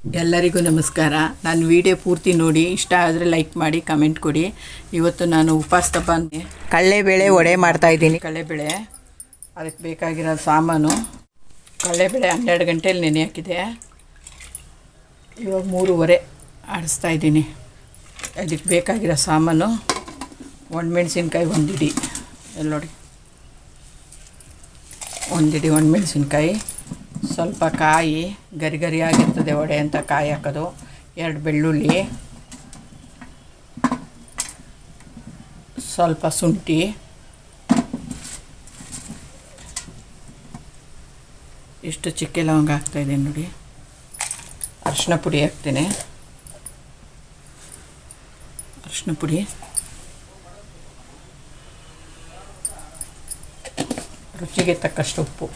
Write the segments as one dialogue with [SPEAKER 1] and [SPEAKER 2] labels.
[SPEAKER 1] ಎಲ್ಲರಿಗೂ ನಮಸ್ಕಾರ. ನಾನು ವಿಡಿಯೋ ಪೂರ್ತಿ ನೋಡಿ ಇಷ್ಟ ಆದರೆ ಲೈಕ್ ಮಾಡಿ ಕಮೆಂಟ್ ಕೊಡಿ. ಇವತ್ತು ನಾನು ಉಪವಾಸ ಬಂದು ಕಡಲೆಬೇಳೆ ವಡೆ ಮಾಡ್ತಾಯಿದ್ದೀನಿ. ಕಡಲೆಬೇಳೆ ಅದಕ್ಕೆ ಬೇಕಾಗಿರೋ ಸಾಮಾನು, ಕಡಲೆಬೇಳೆ 12 ಗಂಟೆಯಲ್ಲಿ ನೆನೆ ಹಾಕಿದೆ. ಇವಾಗ 3:15 ಆಡಿಸ್ತಾಯಿದ್ದೀನಿ. ಅದಕ್ಕೆ ಬೇಕಾಗಿರೋ ಸಾಮಾನು ಒಣಮೆಣ್ಸಿನ್ಕಾಯಿ ಒಂದಿಡಿ, ಎಲ್ಲ ನೋಡಿ ಒಂದಿಡಿ ಒಣಮೆಣ್ಸಿನ್ಕಾಯಿ, ಸ್ವಲ್ಪ ಕಾಯಿ ಗರಿ ಗರಿಯಾಗಿರ್ತದೆ ವಡೆ ಅಂತ ಕಾಯಿ ಹಾಕೋದು, 2 ಬೆಳ್ಳುಳ್ಳಿ, ಸ್ವಲ್ಪ ಶುಂಠಿ, ಇಷ್ಟು ಚಕ್ಕೆ ಲವಂಗ ಹಾಕ್ತಾಯಿದ್ದೀನಿ ನೋಡಿ. ಅರಿಶಿನ ಪುಡಿ ಹಾಕ್ತೀನಿ, ಅರಿಶಿನ ಪುಡಿ, ರುಚಿಗೆ ತಕ್ಕಷ್ಟು ಉಪ್ಪು.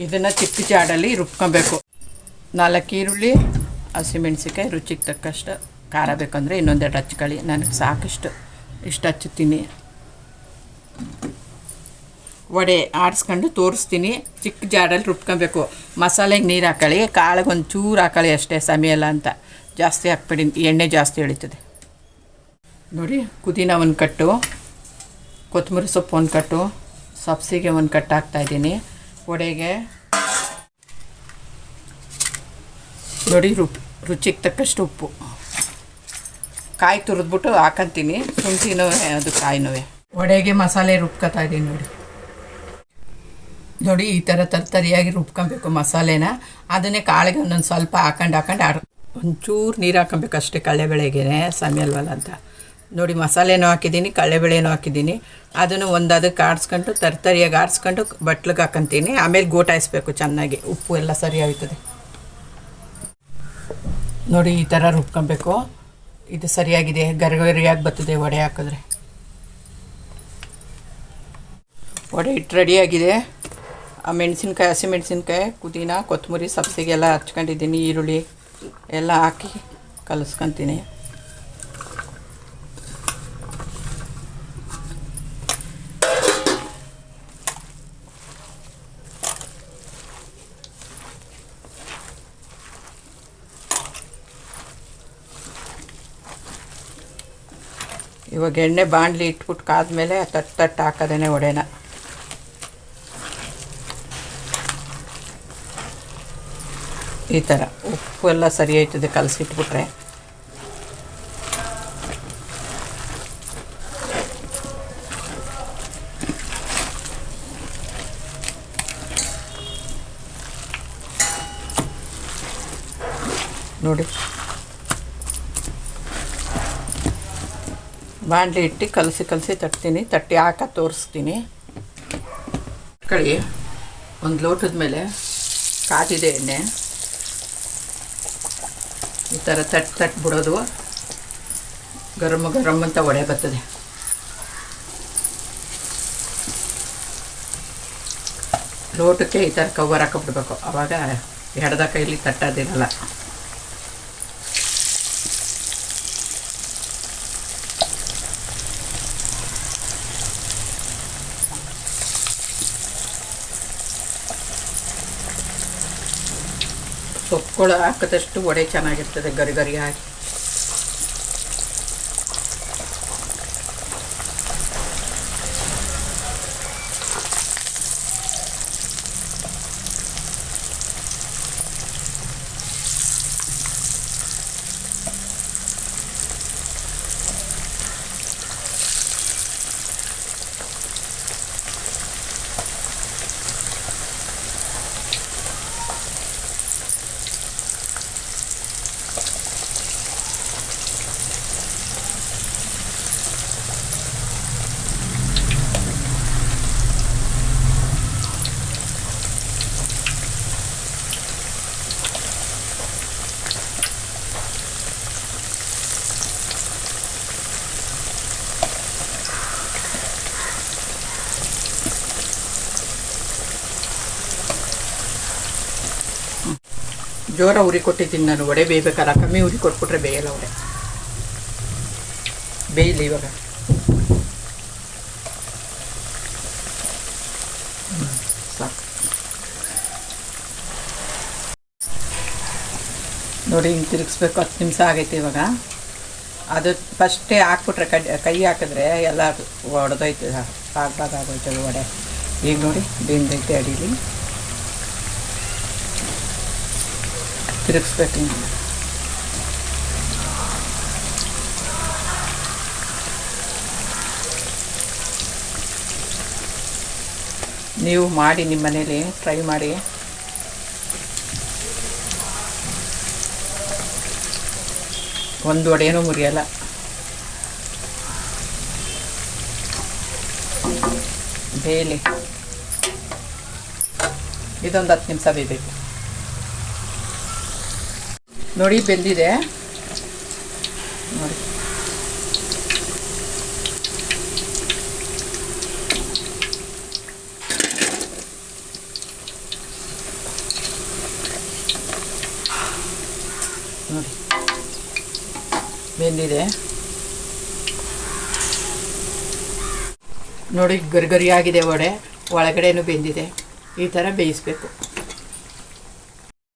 [SPEAKER 1] ಇದನ್ನು ಚಿಕ್ಕ ಜಾಡಲ್ಲಿ ರುಬ್ಕೊಬೇಕು. 4 ಈರುಳ್ಳಿ, ಹಸಿಮೆಣ್ಸಿಕಾಯಿ, ರುಚಿಗೆ ತಕ್ಕಷ್ಟು ಖಾರ ಬೇಕಂದರೆ ಇನ್ನೊಂದೆರಡು ಹಚ್ಕೊಳ್ಳಿ. ನನಗೆ ಸಾಕಿಷ್ಟು ಇಷ್ಟು ಹಚ್ಚುತ್ತೀನಿ. ವಡೆ ಆಡಿಸ್ಕೊಂಡು ತೋರಿಸ್ತೀನಿ. ಚಿಕ್ಕ ಜಾಡಲ್ಲಿ ರುಬ್ಕೊಬೇಕು. ಮಸಾಲೆಗೆ ನೀರು ಹಾಕೊಳ್ಳಿ, ಕಾಳಿಗೆ ಒಂದು ಚೂರು ಹಾಕೊಳ್ಳಿ ಅಷ್ಟೇ, ಸಮಯಲ್ಲ ಅಂತ ಜಾಸ್ತಿ ಹಾಕ್ಬೇಡಿ, ಎಣ್ಣೆ ಜಾಸ್ತಿ ಎಳಿತದೆ ನೋಡಿ. ಪುದೀನ ಒಂದು ಕಟ್ಟು, ಕೊತ್ತಂಬರಿ ಸೊಪ್ಪು ಒಂದು ಕಟ್ಟು, ಸಬ್ಸಿಗೆ ಒಂದು ಕಟ್ಟು ಹಾಕ್ತಾಯಿದ್ದೀನಿ. ವಡೆಗೆ ನೋಡಿ ರುಚಿಗೆ ತಕ್ಕಷ್ಟು ಉಪ್ಪು, ಕಾಯಿ ತುರಿದ್ಬಿಟ್ಟು ಹಾಕಂತೀನಿ. ಶುಂಠಿನೂ ಅದು ಕಾಯಿನೂ. ವಡೆಗೆ ಮಸಾಲೆ ರುಬ್ಕೊತಾ ಇದ್ದೀನಿ ನೋಡಿ. ನೋಡಿ ಈ ಥರ ತರಿಯಾಗಿ ರುಬ್ಕೊಬೇಕು ಮಸಾಲೆನ. ಅದನ್ನೇ ಕಾಳಿಗೆ ಒಂದೊಂದು ಸ್ವಲ್ಪ ಹಾಕೊಂಡು ಒಂಚೂರು ನೀರು ಹಾಕೊಬೇಕು ಅಷ್ಟೇ. ಕಡಲೆಬೇಳೆಗೆ ಸಮಯ ಅಲ್ವಲ್ಲ ಅಂತ ನೋಡಿ. ಮಸಾಲೆನೂ ಹಾಕಿದ್ದೀನಿ, ಕಡಲೆಬೇಳೆನೂ ಹಾಕಿದ್ದೀನಿ. ಅದನ್ನು ಅದಕ್ಕೆ ಆಡಿಸ್ಕೊಂಡು ತರಿಯಾಗಿ ಆಡಿಸ್ಕೊಂಡು ಬಟ್ಲಿಗೆ ಹಾಕಂತೀನಿ. ಆಮೇಲೆ ಗೋಟಾಯಿಸ್ಬೇಕು ಚೆನ್ನಾಗಿ, ಉಪ್ಪು ಎಲ್ಲ ಸರಿ ಆಯ್ತದೆ ನೋಡಿ. ಈ ಥರ ರುಬ್ಕೊಬೇಕು. ಇದು ಸರಿಯಾಗಿದೆ, ಗರಿಗರಿಯಾಗಿ ಬರ್ತದೆ ವಡೆ ಹಾಕಿದ್ರೆ. ವಡೆ ಹಿಟ್ಟು ರೆಡಿಯಾಗಿದೆ. ಮೆಣಸಿನ್ಕಾಯಿ, ಹಸಿಮೆಣ್ಸಿನ್ಕಾಯಿ, ಪುದೀನ, ಕೊತ್ತಂಬರಿ, ಸಬ್ಸಿಗೆಲ್ಲ ಹಚ್ಕೊಂಡಿದ್ದೀನಿ. ಈರುಳ್ಳಿ ಎಲ್ಲ ಹಾಕಿ ಕಲಿಸ್ಕೊತೀನಿ. ಇವಾಗ ಎಣ್ಣೆ ಬಾಣಲಿ ಇಟ್ಬಿಟ್ಟು ಕಾದ್ಮೇಲೆ ತಟ್ಟು ಹಾಕೋದೇನೆ ವಡೆನ. ಈ ಥರ ಉಪ್ಪು ಎಲ್ಲ ಸರಿ ಆಯ್ತದೆ ಕಲಸಿಟ್ಬಿಟ್ರೆ. ನೋಡಿ ಬಾಣಲಿ ಇಟ್ಟು ಕಲಸಿ ತಟ್ತೀನಿ. ತಟ್ಟಿ ಹಾಕ ತೋರಿಸ್ತೀನಿ. ಕಳಿ ಒಂದು ಲೋಟದ ಮೇಲೆ ಕಾದಿದೆ ಎಣ್ಣೆ. ಈ ಥರ ತಟ್ಟು ಬಿಡೋದು, ಗರಮ್ ಗರಮ್ ಅಂತ ವಡೆ ಬರ್ತದೆ. ಲೋಟಕ್ಕೆ ಈ ಥರ ಕವರ್ ಹಾಕಿಬಿಡ್ಬೇಕು, ಆವಾಗ ಎಡ್ದ ಕೈಲಿ ತಟ್ಟೋದಿರಲ್ಲ. ಸೊಪ್ಪುಗಳು ಹಾಕಿದಷ್ಟು ವಡೆ ಚೆನ್ನಾಗಿರ್ತದೆ, ಗರಿ ಗರಿಯಾಗಿ. ಜೋರ ಉರಿ ಕೊಟ್ಟಿದ್ದೀನಿ ನಾನು. ವಡೆ ಬೇಯಬೇಕಲ್ಲ, ಕಮ್ಮಿ ಉರಿ ಕೊಟ್ಬಿಟ್ರೆ ಬೇಯಲ್ಲ ವಡೆ. ಬೇಯಲಿ ಇವಾಗ. ಸಾಕು. ನೋಡಿ ಹಿಂಗೆ ತಿರುಗಿಸ್ಬೇಕು. 10 ನಿಮಿಷ ಆಗೈತೆ ಇವಾಗ. ಅದು ಫಸ್ಟೇ ಹಾಕ್ಬಿಟ್ರೆ ಕೈ ಹಾಕಿದ್ರೆ ಎಲ್ಲ ಒಡೆದೋಯ್ತು, ಭಾಗ ಆಗೋಯ್ತದೆ ವಡೆ. ಈಗ ನೋಡಿ ಬೆಂದೈತೆ ಅಡೀಲಿ. ತಿರುಗಿಸ್ಬೇಕು ಹಿಂಗೆ. ನೀವು ಮಾಡಿ ನಿಮ್ಮ ಮನೇಲಿ ಟ್ರೈ ಮಾಡಿ. ಒಂದು ವಡೆನೂ ಮುರಿಯಲ್ಲ. ಬೇಲಿ ಇದೊಂದು 10 ನಿಮಿಷ ಬೇಯಬೇಕು. ನೋಡಿ ಬೆಂದಿದೆ ನೋಡಿ. ನೋಡಿ ಬೆಂದಿದೆ ನೋಡಿ. ಗರಿಗರಿಯಾಗಿದೆ ವಡೆ, ಒಳಗಡೆನೂ ಬೆಂದಿದೆ. ಈ ಥರ ಬೇಯಿಸ್ಬೇಕು.